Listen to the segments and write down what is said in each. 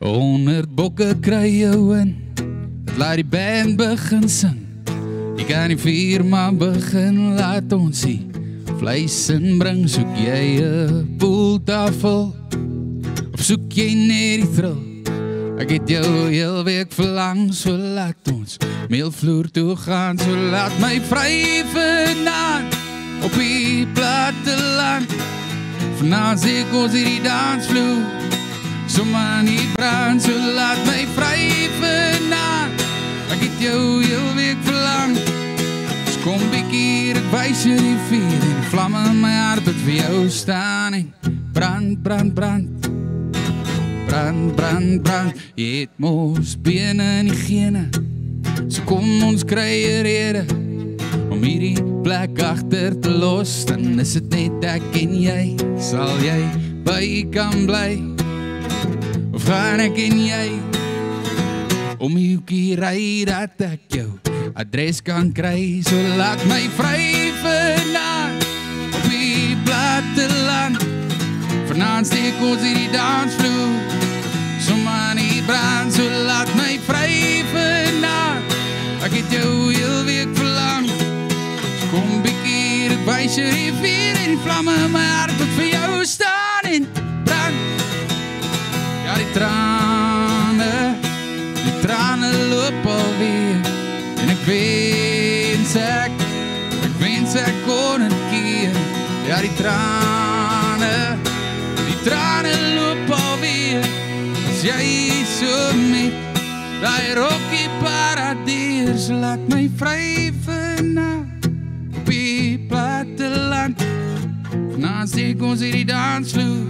100 bokke kry jou in, het laat die band begin sing. Jy kan die firma begin, laat ons die vleis inbring. Soek jy 'n pooltafel, of soek jy net die thrill? Ek het jou heel week verlang, so laat ons meelvloer toe gaan. So laat my vry vanaand op die platteland. Vanavond sê ek ons hierdie dansvloer, sommer nie brand. So laat my vry vanaand, ek het jou heel week verlang. Dus kom bykie hier, ek wys jou die vuur, en die vlamme in my hart wat vir jou staan. En brand, brand, brand, brand, brand, brand. Jy het mos bene in die gene, so kom ons kry 'n rede om hierdie plek agter te los. Dan is het net ek en jy, sal jy by kan bly, of gaan ek en jy om die hoekie ry dat ek jou adres kan kry. So laat my vry vanaand op die platteland. Vanaand steek ons hierdie dansvloer, sommer nie brand. So laat my vry vanaand, ek het jou heel week verlang. So kom bykie hier, ek wys jou die vuur, en die vlamme in my hart wat vir jou staan. En brand, ja die trane loop alweer, en ek wens ek kon het keer. Ja die trane loop alweer, as jy so met die rokkie paradies. Laat my vry vanaand op die platteland. Vanavond steek ons hierdie dansvloer,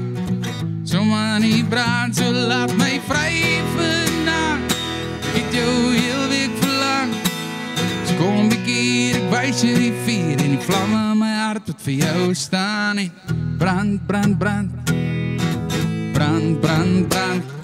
sommer nie brand. So laat my vry vanaand, ek het jou heel week verlang. So kom bykie hier, ek wys jou die vuur, en die vlamme in my hart wat vir jou staan. En brand, brand, brand, brand, brand, brand.